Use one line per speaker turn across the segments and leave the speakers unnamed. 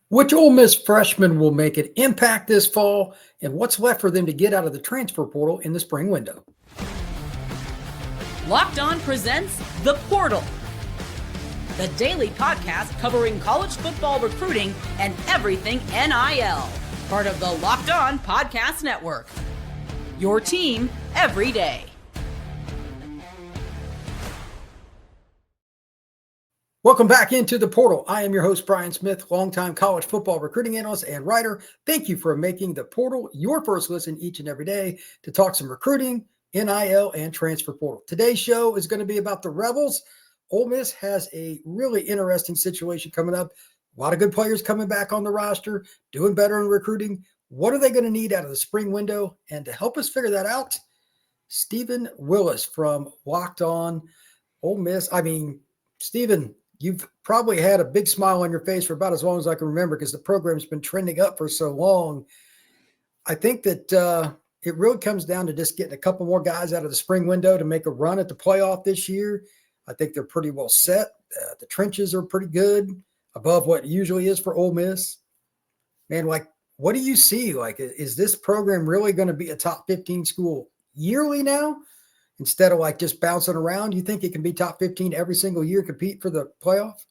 Which Ole Miss freshman will make an impact this fall, and what's left for them to get out of the transfer portal in the spring window?
Locked On presents The Portal, the daily podcast covering college football recruiting and everything NIL. Part of the Locked On Podcast Network. Your team every day.
Welcome back into the portal. I am your host, Brian Smith, longtime college football recruiting analyst and writer. Thank you for making the portal your first listen each and every day to talk some recruiting, NIL, and transfer portal. Today's show is going to be about the Rebels. Ole Miss has a really interesting situation coming up. A lot of good players coming back on the roster, doing better in recruiting. What are they going to need out of the spring window? And to help us figure that out, Stephen Willis from Locked On Ole Miss. Stephen, you've probably had a big smile on your face for about as long as I can remember because the program's been trending up for so long. I think that it really comes down to just getting a couple more guys out of the spring window to make a run at the playoff this year. I think they're pretty well set. The trenches are pretty good, above what usually is for Ole Miss. Man, what do you see? Is this program really going to be a top 15 school yearly now? Instead of just bouncing around, you think it can be top 15 every single year, compete for the playoff?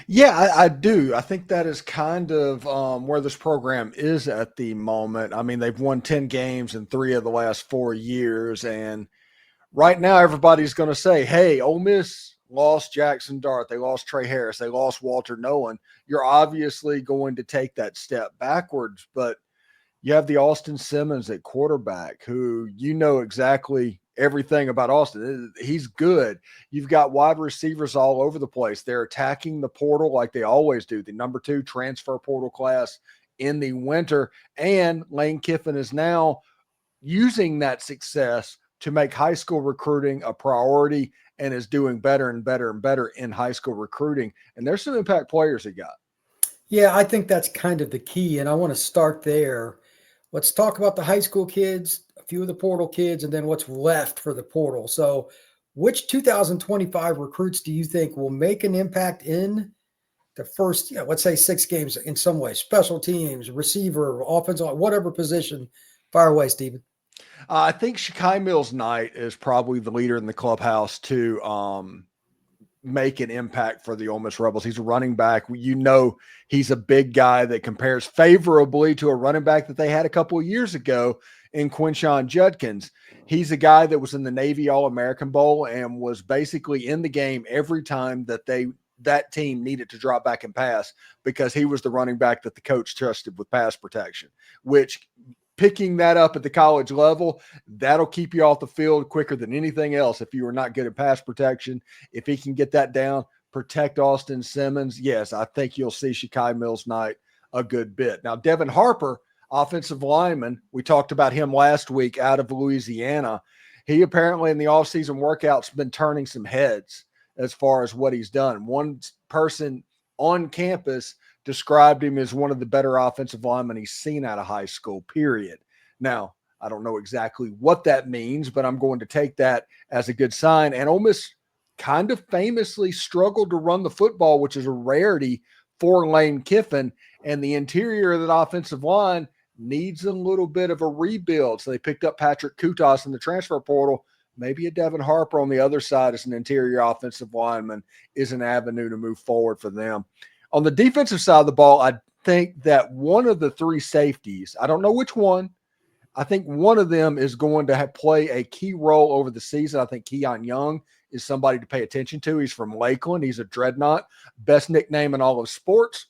Yeah, I do. I think that is kind of where this program is at the moment. I mean, they've won 10 games in 3 of the last 4 years. And right now, everybody's going to say, hey, Ole Miss lost Jackson Dart. They lost Trey Harris. They lost Walter Nolan. You're obviously going to take that step backwards. But you have the Austin Simmons at quarterback who you know exactly everything about Austin. He's good. You've got wide receivers all over the place. They're attacking the portal like they always do. The number 2 transfer portal class in the winter. And Lane Kiffin is now using that success to make high school recruiting a priority and is doing better and better and better in high school recruiting. And there's some impact players he got.
Yeah, I think that's kind of the key. And I want to start there. Let's talk about the high school kids, a few of the portal kids, and then what's left for the portal. So which 2025 recruits do you think will make an impact in the first, let's say 6 games in some way? Special teams, receiver, offensive, whatever position. Fire away, Stephen.
I think Shakai Mills-Knight is probably the leader in the clubhouse to make an impact for the Ole Miss Rebels. He's a running back. You know, he's a big guy that compares favorably to a running back that they had a couple of years ago in Quinshon Judkins. He's a guy that was in the Navy All-American Bowl and was basically in the game every time that team needed to drop back and pass because he was the running back that the coach trusted with pass protection, which picking that up at the college level, that'll keep you off the field quicker than anything else if you are not good at pass protection. If he can get that down, protect Austin Simmons, yes, I think you'll see Shakai Mills-Knight a good bit. Now, Devin Harper, offensive lineman, we talked about him last week out of Louisiana. He apparently in the offseason workouts been turning some heads as far as what he's done. One person on campus described him as one of the better offensive linemen he's seen out of high school, period. Now, I don't know exactly what that means, but I'm going to take that as a good sign. And Ole Miss kind of famously struggled to run the football, which is a rarity for Lane Kiffin. And the interior of that offensive line needs a little bit of a rebuild. So they picked up Patrick Kutas in the transfer portal. Maybe a Devin Harper on the other side as an interior offensive lineman is an avenue to move forward for them. On the defensive side of the ball, I think that one of the 3 safeties, I don't know which one, I think one of them is going to play a key role over the season. I think Keon Young is somebody to pay attention to. He's from Lakeland. He's a dreadnought, best nickname in all of sports.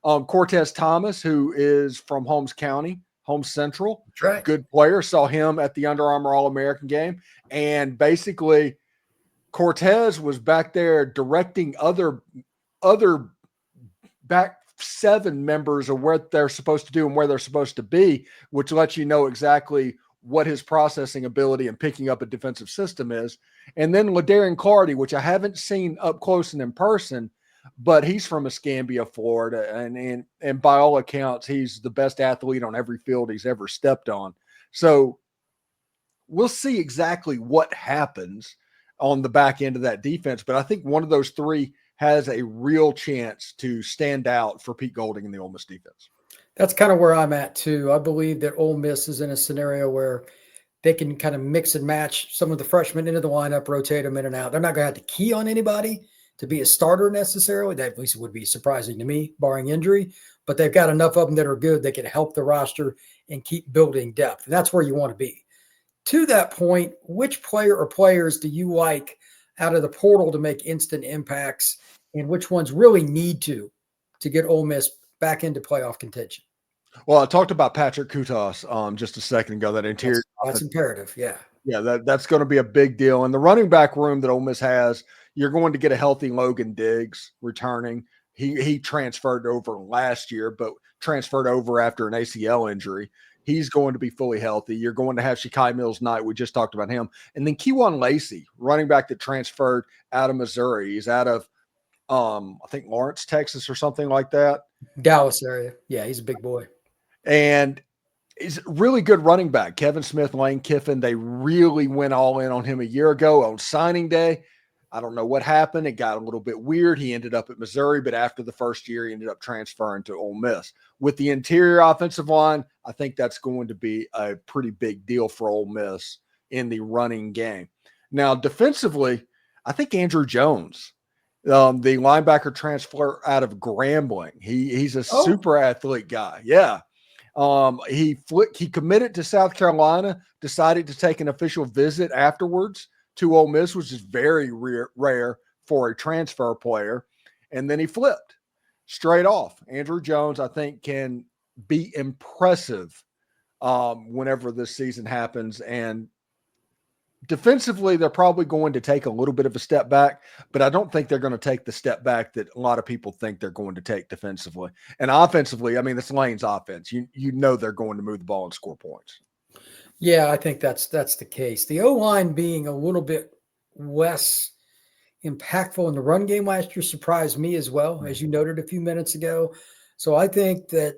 Cortez Thomas, who is from Holmes County, Holmes Central,
Right.
Good player. Saw him at the Under Armour All-American game. And basically, Cortez was back there directing other back 7 members of what they're supposed to do and where they're supposed to be, which lets you know exactly what his processing ability and picking up a defensive system is. And then LaDarian Clardy, which I haven't seen up close and in person, but he's from Escambia, Florida. And by all accounts, he's the best athlete on every field he's ever stepped on. So we'll see exactly what happens on the back end of that defense. But I think one of those 3 has a real chance to stand out for Pete Golding in the Ole Miss defense.
That's kind of where I'm at too. I believe that Ole Miss is in a scenario where they can kind of mix and match some of the freshmen into the lineup, rotate them in and out. They're not going to have to key on anybody to be a starter necessarily. That at least would be surprising to me, barring injury. But they've got enough of them that are good. They can help the roster and keep building depth. And that's where you want to be. To that point, which player or players do you like out of the portal to make instant impacts, and which ones really need to get Ole Miss back into playoff contention?
Well, I talked about Patrick Kutas just a second ago. That interior
that's imperative. Yeah.
Yeah, that's going to be a big deal. And the running back room that Ole Miss has, you're going to get a healthy Logan Diggs returning. He transferred over last year, but transferred over after an ACL injury. He's going to be fully healthy. You're going to have Shakai Mills-Knight. We just talked about him. And then Kewan Lacey, running back that transferred out of Missouri. He's out of, I think, Lawrence, Texas or something like that.
Dallas area. Yeah, he's a big boy.
And he's a really good running back. Kevin Smith, Lane Kiffin, they really went all in on him a year ago on signing day. I don't know what happened. It got a little bit weird. He ended up at Missouri, but after the first year, he ended up transferring to Ole Miss. With the interior offensive line, I think that's going to be a pretty big deal for Ole Miss in the running game. Now, defensively, I think Andrew Jones, the linebacker transfer out of Grambling, he's a super athlete guy. Yeah. He committed to South Carolina, decided to take an official visit afterwards to Ole Miss, which is very rare for a transfer player. And then he flipped straight off. Andrew Jones, I think, can be impressive whenever this season happens. And defensively, they're probably going to take a little bit of a step back, but I don't think they're going to take the step back that a lot of people think they're going to take defensively. And offensively, I mean, it's Lane's offense. You know they're going to move the ball and score points.
Yeah, I think that's the case. The O-line being a little bit less impactful in the run game last year surprised me as well, as you noted a few minutes ago. So I think that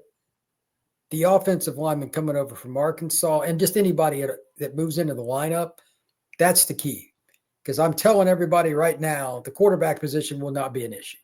the offensive lineman coming over from Arkansas and just anybody that moves into the lineup, that's the key. Because I'm telling everybody right now, the quarterback position will not be an issue.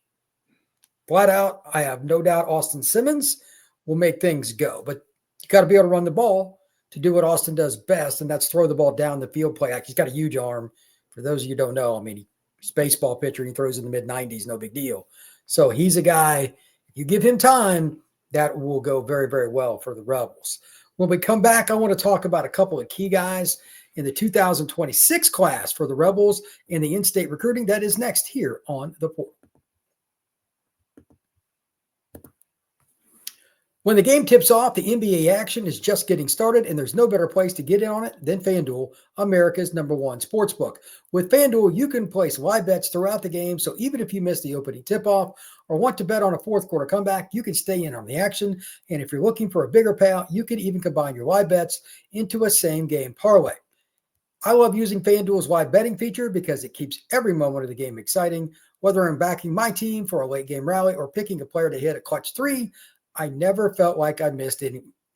Flat out, I have no doubt Austin Simmons will make things go. But you got to be able to run the ball to do what Austin does best, and that's throw the ball down the field play act. He's got a huge arm. For those of you who don't know, I mean, he's a baseball pitcher. He throws in the mid-90s, no big deal. So he's a guy, if you give him time, that will go very, very well for the Rebels. When we come back, I want to talk about a couple of key guys in the 2026 class for the Rebels in the in-state recruiting. That is next here on The Portal. When the game tips off, the NBA action is just getting started, and there's no better place to get in on it than FanDuel, America's #1 sportsbook. With FanDuel, you can place live bets throughout the game, so even if you miss the opening tip-off or want to bet on a fourth-quarter comeback, you can stay in on the action. And if you're looking for a bigger payout, you can even combine your live bets into a same-game parlay. I love using FanDuel's live betting feature because it keeps every moment of the game exciting. Whether I'm backing my team for a late-game rally or picking a player to hit a clutch three, I never felt like I missed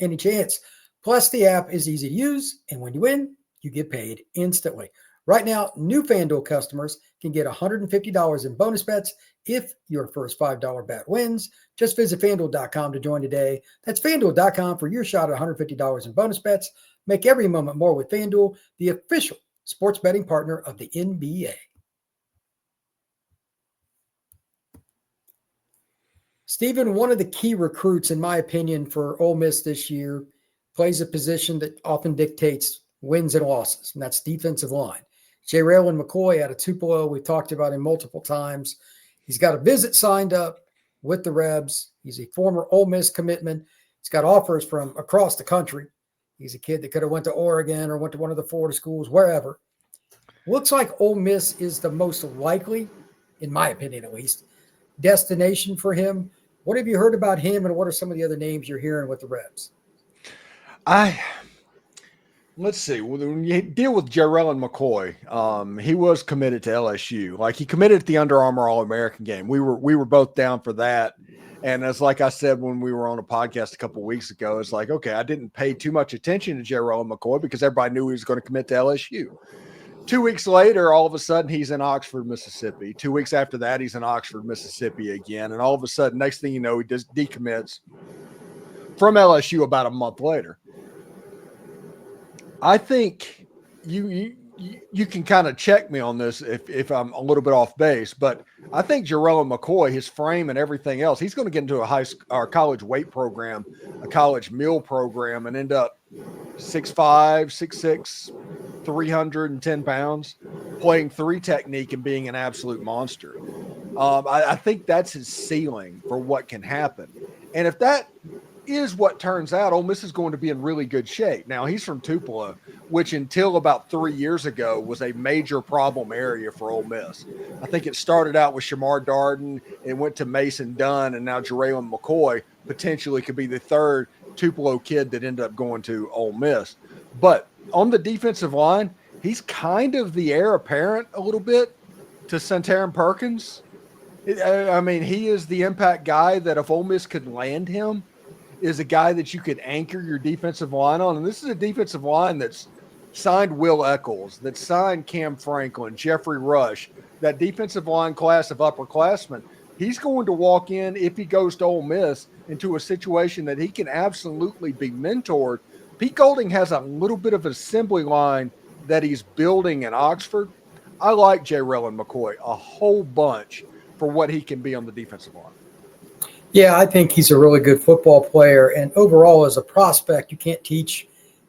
any chance. Plus, the app is easy to use, and when you win, you get paid instantly. Right now, new FanDuel customers can get $150 in bonus bets if your first $5 bet wins. Just visit FanDuel.com to join today. That's FanDuel.com for your shot at $150 in bonus bets. Make every moment more with FanDuel, the official sports betting partner of the NBA. Stephen, one of the key recruits, in my opinion, for Ole Miss this year, plays a position that often dictates wins and losses, and that's defensive line. JaReylan McCoy out of Tupelo, we've talked about him multiple times. He's got a visit signed up with the Rebs. He's a former Ole Miss commitment. He's got offers from across the country. He's a kid that could have went to Oregon or went to one of the Florida schools, wherever. Looks like Ole Miss is the most likely, in my opinion at least, destination for him. What have you heard about him, and what are some of the other names you're hearing with the Rebs?
Let's see. When you deal with JaReylan McCoy, he was committed to LSU. Like, he committed at the Under Armour All-American game. We were both down for that. And as like I said when we were on a podcast a couple of weeks ago, it's like, okay, I didn't pay too much attention to JaReylan McCoy because everybody knew he was going to commit to LSU. 2 weeks later, all of a sudden, he's in Oxford, Mississippi. 2 weeks after that, he's in Oxford, Mississippi again. And all of a sudden, next thing you know, he just decommits from LSU about a month later. I think you can kind of check me on this if I'm a little bit off base, but I think JaReylan McCoy, his frame and everything else, he's going to get into a college weight program, a college meal program, and end up 6'5", 6'6", 310 pounds, playing 3 technique and being an absolute monster. I think that's his ceiling for what can happen. And if that is what turns out, Ole Miss is going to be in really good shape. Now, he's from Tupelo, which until about 3 years ago was a major problem area for Ole Miss. I think it started out with Shamar Darden, it went to Mason Dunn, and now JaReylan McCoy potentially could be the third Tupelo kid that ended up going to Ole Miss. But on the defensive line, he's kind of the heir apparent a little bit to Santarin Perkins. I mean, he is the impact guy that if Ole Miss could land him, is a guy that you could anchor your defensive line on. And this is a defensive line that's signed Will Eccles, that signed Cam Franklin, Jeffrey Rush, that defensive line class of upperclassmen. He's going to walk in, if he goes to Ole Miss, into a situation that he can absolutely be mentored. Pete Golding has a little bit of an assembly line that he's building in Oxford. I like JaReylan McCoy a whole bunch for what he can be on the defensive line.
Yeah, I think he's a really good football player. And overall, as a prospect, you can't teach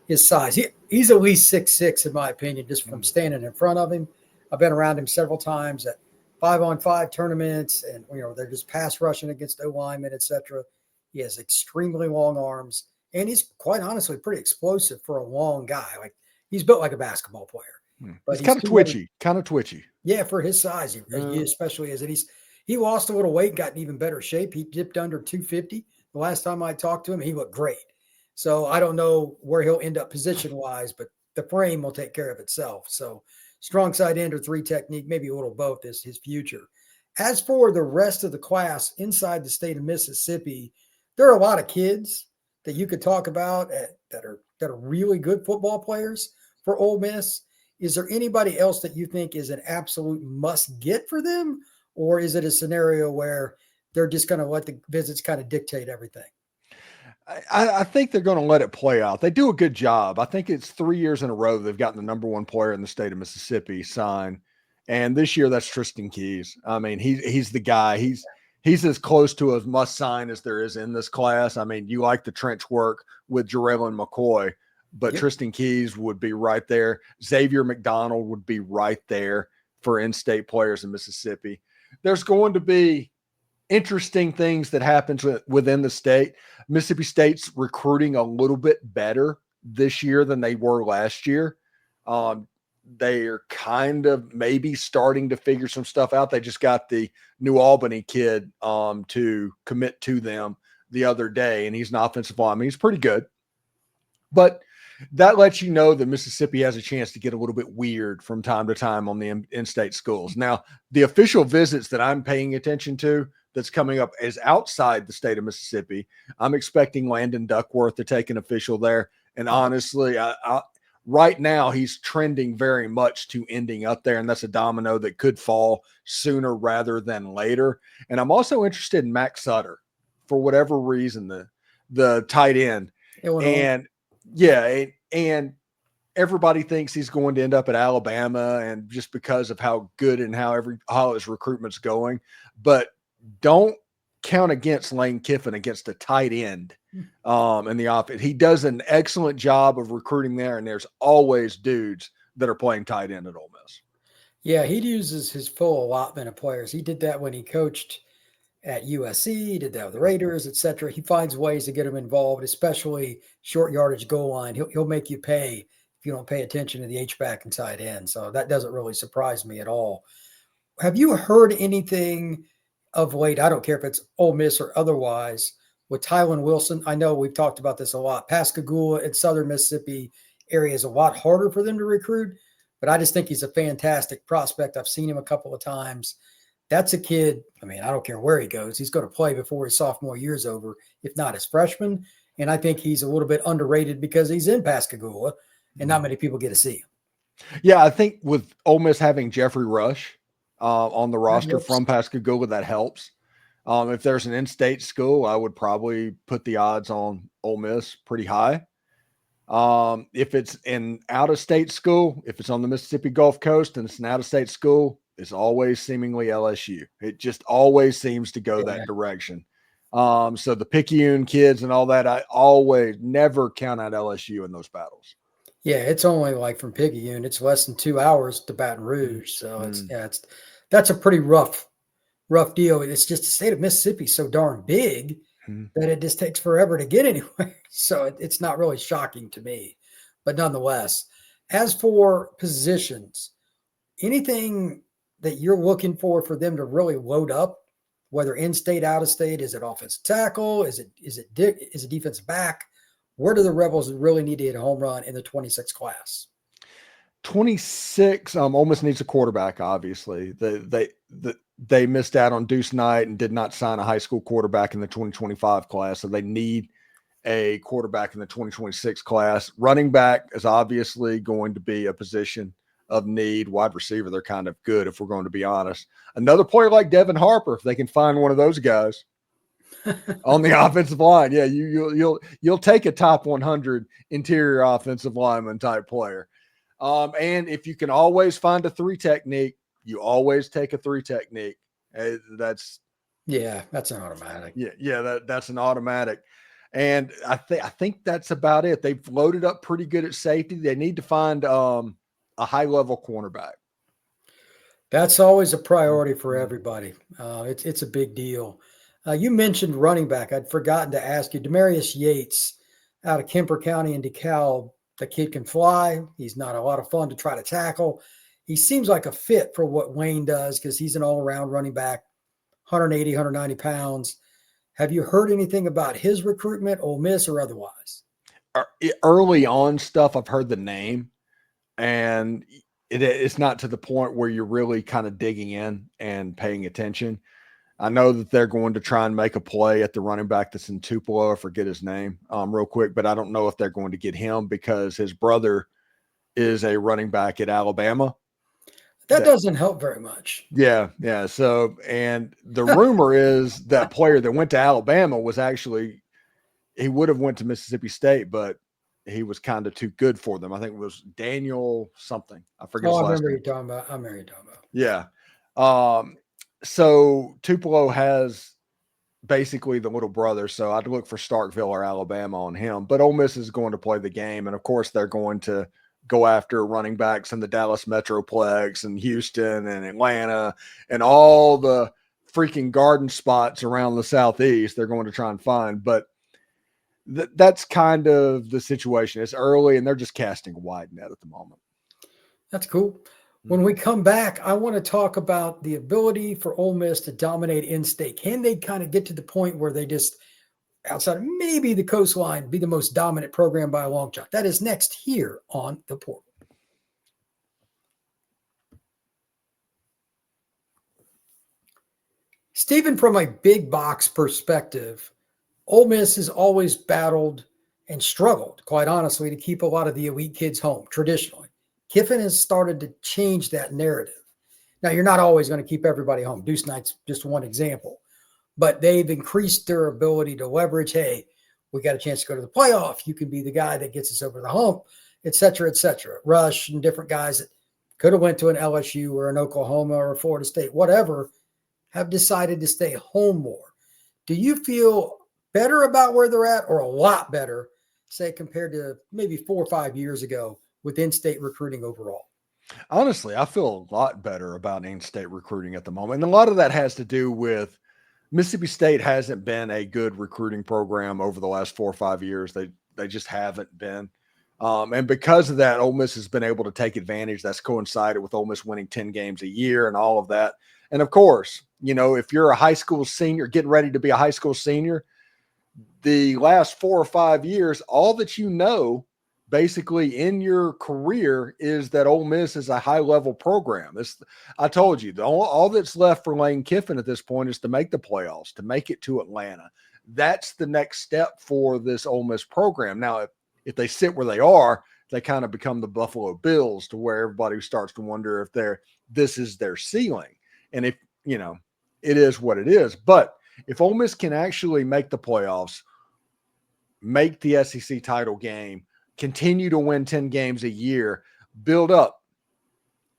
his size. He's at least 6'6", in my opinion, just from standing in front of him. I've been around him several times at 5-on-5 tournaments, and they're just pass rushing against O-linemen, etc. He has extremely long arms, and he's quite honestly pretty explosive for a long guy. Like, he's built like a basketball player.
But he's kind of twitchy.
Yeah, for his size, he especially is. And he lost a little weight, got in even better shape. He dipped under 250 the last time I talked to him. He looked great. So I don't know where he'll end up position-wise, but the frame will take care of itself. So strong side end or 3 technique, maybe a little both is his future. As for the rest of the class inside the state of Mississippi, there are a lot of kids that you could talk about that are really good football players for Ole Miss. Is there anybody else that you think is an absolute must-get for them? Or is it a scenario where they're just going to let the visits kind of dictate everything?
I think they're going to let it play out. They do a good job. I think it's 3 years in a row they've gotten the number 1 player in the state of Mississippi signed. And this year that's Tristen Keys. I mean, he's the guy. He's as close to a must sign as there is in this class. I mean, you like the trench work with JaReylan McCoy, but yep. Tristen Keys would be right there. Xavier McDonald would be right there for in-state players in Mississippi. There's going to be interesting things that happens within the state. Mississippi State's recruiting a little bit better this year than they were last year. They're kind of maybe starting to figure some stuff out. They just got the New Albany kid to commit to them the other day, and he's an offensive lineman. He's pretty good. But that lets you know that Mississippi has a chance to get a little bit weird from time to time on the in-state schools. Now, the official visits that I'm paying attention to that's coming up is outside the state of Mississippi. I'm expecting Landon Duckworth to take an official there. And honestly, right now he's trending very much to ending up there, and that's a domino that could fall sooner rather than later. And I'm also interested in Max Sutter for whatever reason, the tight end. And everybody thinks he's going to end up at Alabama, and just because of how good and how his recruitment's going. But don't count against Lane Kiffin against a tight end in the offense. He does an excellent job of recruiting there, and there's always dudes that are playing tight end at Ole Miss.
Yeah, he uses his full allotment of players. He did that when he coached at USC, he did that with the Raiders, etc. He finds ways to get them involved, especially short yardage goal line. He'll make you pay if you don't pay attention to the H-back and tight end. So that doesn't really surprise me at all. Have you heard anything of late? I don't care if it's Ole Miss or otherwise, with Tylen Wilson. I know we've talked about this a lot. Pascagoula and Southern Mississippi area is a lot harder for them to recruit, but I just think he's a fantastic prospect. I've seen him a couple of times. That's a kid, I mean, I don't care where he goes. He's going to play before his sophomore year's over, if not his freshman. And I think he's a little bit underrated because he's in Pascagoula and not many people get to see him.
Yeah, I think with Ole Miss having Jeffrey Rush on the roster
helps.
from Pascagoula, that helps. If there's an in-state school, I would probably put the odds on Ole Miss pretty high. If it's an out-of-state school, if it's on the Mississippi Gulf Coast and it's an out-of-state school, it's always seemingly LSU. It just always seems to go that direction. So the Picayune kids and all that, I always never count out LSU in those battles.
Yeah, it's only like from Picayune, it's less than 2 hours to Baton Rouge. So that's a pretty rough deal. It's just the state of Mississippi so darn big that it just takes forever to get anywhere. So it's not really shocking to me. But nonetheless, as for positions, anything that you're looking for them to really load up, whether in-state, out-of-state, is it offensive tackle? Is it defensive back? Where do the Rebels really need to hit a home run in the 26 class?
26, Ole Miss needs a quarterback, obviously. They missed out on Deuce Knight and did not sign a high school quarterback in the 2025 class, so they need a quarterback in the 2026 class. Running back is obviously going to be a position of need. Wide receiver, they're kind of good, if we're going to be honest. Another player like Devin Harper, if they can find one of those guys on the offensive line. Yeah, you'll take a top 100 interior offensive lineman type player. And if you can always find a 3 technique, you always take a 3 technique. That's
an automatic.
That's an automatic. And I think that's about it. They've loaded up pretty good at safety. They need to find a high level cornerback.
That's always a priority for everybody. It's a big deal. You mentioned running back. I'd forgotten to ask you. Demarius Yates out of Kemper County in DeKalb. The kid can fly. He's not a lot of fun to try to tackle. He seems like a fit for what Wayne does because he's an all-around running back, 180, 190 pounds. Have you heard anything about his recruitment, Ole Miss or otherwise?
Early on stuff, I've heard the name, and it's not to the point where you're really kind of digging in and paying attention. I know that they're going to try and make a play at the running back that's in Tupelo. I forget his name real quick, but I don't know if they're going to get him because his brother is a running back at Alabama.
That doesn't help very much.
Yeah. So, and the rumor is that player that went to Alabama was actually, he would have went to Mississippi State, but he was kind of too good for them. I think it was Daniel something. I forget his last name.
I remember you talking about.
Yeah. So Tupelo has basically the little brother, so I'd look for Starkville or Alabama on him. But Ole Miss is going to play the game, and of course they're going to go after running backs in the Dallas Metroplex and Houston and Atlanta and all the freaking garden spots around the Southeast. They're going to try and find, but that's kind of the situation. It's early, and they're just casting a wide net at the moment.
That's cool. When we come back, I want to talk about the ability for Ole Miss to dominate in-state. Can they kind of get to the point where they just, outside of maybe the coastline, be the most dominant program by a long shot? That is next here on The Portal. Stephen, from a big box perspective, Ole Miss has always battled and struggled, quite honestly, to keep a lot of the elite kids home traditionally. Kiffin has started to change that narrative. Now, you're not always going to keep everybody home. Deuce Knight's just one example. But they've increased their ability to leverage, hey, we got a chance to go to the playoff. You can be the guy that gets us over the hump, et cetera, et cetera. Rush and different guys that could have went to an LSU or an Oklahoma or a Florida State, whatever, have decided to stay home more. Do you feel better about where they're at or a lot better, say, compared to maybe 4 or 5 years ago with in-state recruiting overall?
Honestly, I feel a lot better about in-state recruiting at the moment. And a lot of that has to do with Mississippi State hasn't been a good recruiting program over the last 4 or 5 years. They just haven't been. And because of that, Ole Miss has been able to take advantage. That's coincided with Ole Miss winning 10 games a year and all of that. And of course, if you're a high school senior, getting ready to be a high school senior, the last 4 or 5 years, all that basically in your career is that Ole Miss is a high-level program. I told you, all that's left for Lane Kiffin at this point is to make the playoffs, to make it to Atlanta. That's the next step for this Ole Miss program. Now, if they sit where they are, they kind of become the Buffalo Bills, to where everybody starts to wonder if this is their ceiling. And if, it is what it is. But if Ole Miss can actually make the playoffs, make the SEC title game, continue to win 10 games a year, build up,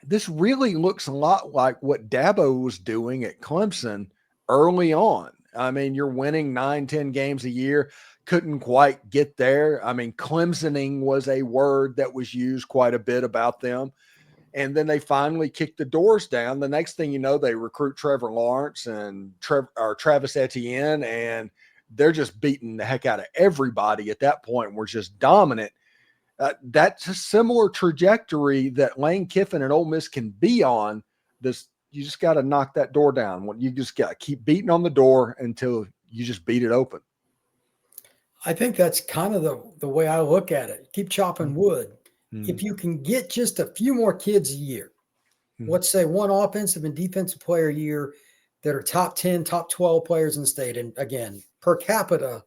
this really looks a lot like what Dabo was doing at Clemson early on. I mean, you're winning 9-10 games a year, couldn't quite get there. I mean, Clemsoning was a word that was used quite a bit about them. And then they finally kicked the doors down. The next thing you know, they recruit Trevor Lawrence and Travis Etienne, and they're just beating the heck out of everybody at that point. We're just dominant. That's a similar trajectory that Lane Kiffin and Ole Miss can be on. You just got to knock that door down. You just got to keep beating on the door until you just beat it open.
I think that's kind of the way I look at it. Keep chopping wood. Mm-hmm. If you can get just a few more kids a year, let's say one offensive and defensive player a year that are top 10, top 12 players in the state. And again, per capita,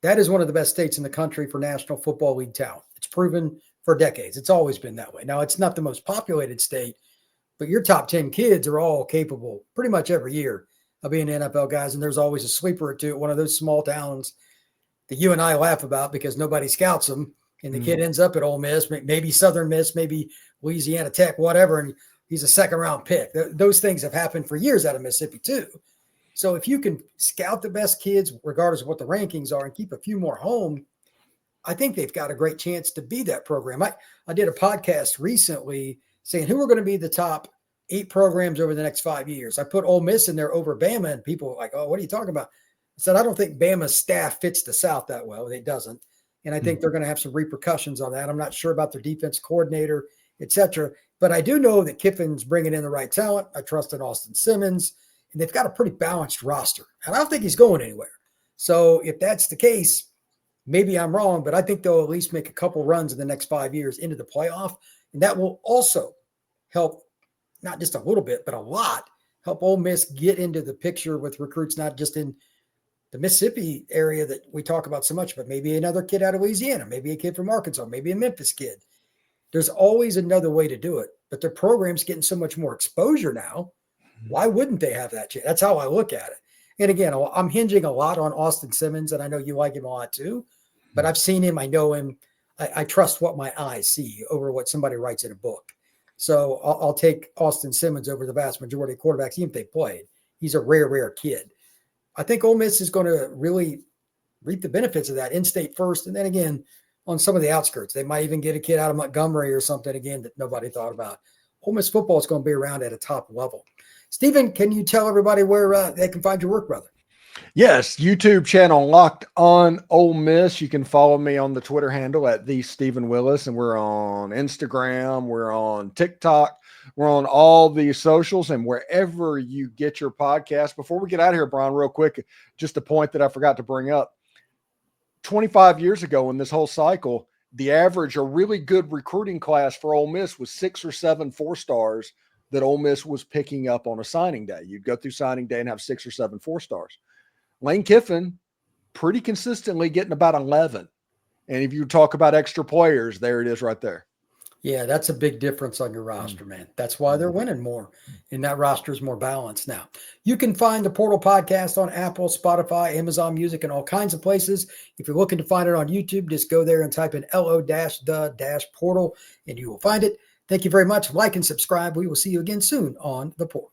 that is one of the best states in the country for National Football League talent. It's proven for decades. It's always been that way. Now, it's not the most populated state, but your top 10 kids are all capable pretty much every year of being NFL guys. And there's always a sleeper or two at one of those small towns that you and I laugh about because nobody scouts them. And the kid ends up at Ole Miss, maybe Southern Miss, maybe Louisiana Tech, whatever. And he's a second-round pick. Those things have happened for years out of Mississippi too. So if you can scout the best kids, regardless of what the rankings are, and keep a few more home, I think they've got a great chance to be that program. I did a podcast recently saying who are going to be the top 8 programs over the next 5 years. I put Ole Miss in there over Bama, and people were like, oh, what are you talking about? I said, I don't think Bama's staff fits the South that well. It doesn't. And I think they're going to have some repercussions on that. I'm not sure about their defense coordinator, et cetera. But I do know that Kiffin's bringing in the right talent. I trust in Austin Simmons. And they've got a pretty balanced roster. And I don't think he's going anywhere. So if that's the case, maybe I'm wrong, but I think they'll at least make a couple runs in the next 5 years into the playoff. And that will also help, not just a little bit, but a lot, help Ole Miss get into the picture with recruits, not just in the Mississippi area that we talk about so much, but maybe another kid out of Louisiana, maybe a kid from Arkansas, maybe a Memphis kid. There's always another way to do it, but their program's getting so much more exposure now. Why wouldn't they have that chance? That's how I look at it. And again, I'm hinging a lot on Austin Simmons, and I know you like him a lot too, but I've seen him. I know him. I trust what my eyes see over what somebody writes in a book. So I'll take Austin Simmons over the vast majority of quarterbacks, even if they played. He's a rare kid. I think Ole Miss is going to really reap the benefits of that in-state first. And then again, on some of the outskirts, they might even get a kid out of Montgomery or something again that nobody thought about. Ole Miss football is going to be around at a top level. Stephen, can you tell everybody where they can find your work, brother?
Yes, YouTube channel Locked On Ole Miss. You can follow me on the Twitter handle at the Stephen Willis, and we're on Instagram, we're on TikTok, we're on all the socials, and wherever you get your podcast. Before we get out of here, Brian, real quick, just a point that I forgot to bring up. 25 years ago in this whole cycle, the average, a really good recruiting class for Ole Miss was 6 or 7 4-stars that Ole Miss was picking up on a signing day. You'd go through signing day and have 6 or 7 4-stars. Lane Kiffin pretty consistently getting about 11. And if you talk about extra players, there it is right there.
Yeah, that's a big difference on your roster, man. That's why they're winning more, and that roster is more balanced now. You can find the Portal Podcast on Apple, Spotify, Amazon Music, and all kinds of places. If you're looking to find it on YouTube, just go there and type in LO-the-Portal, and you will find it. Thank you very much. Like and subscribe. We will see you again soon on The Portal.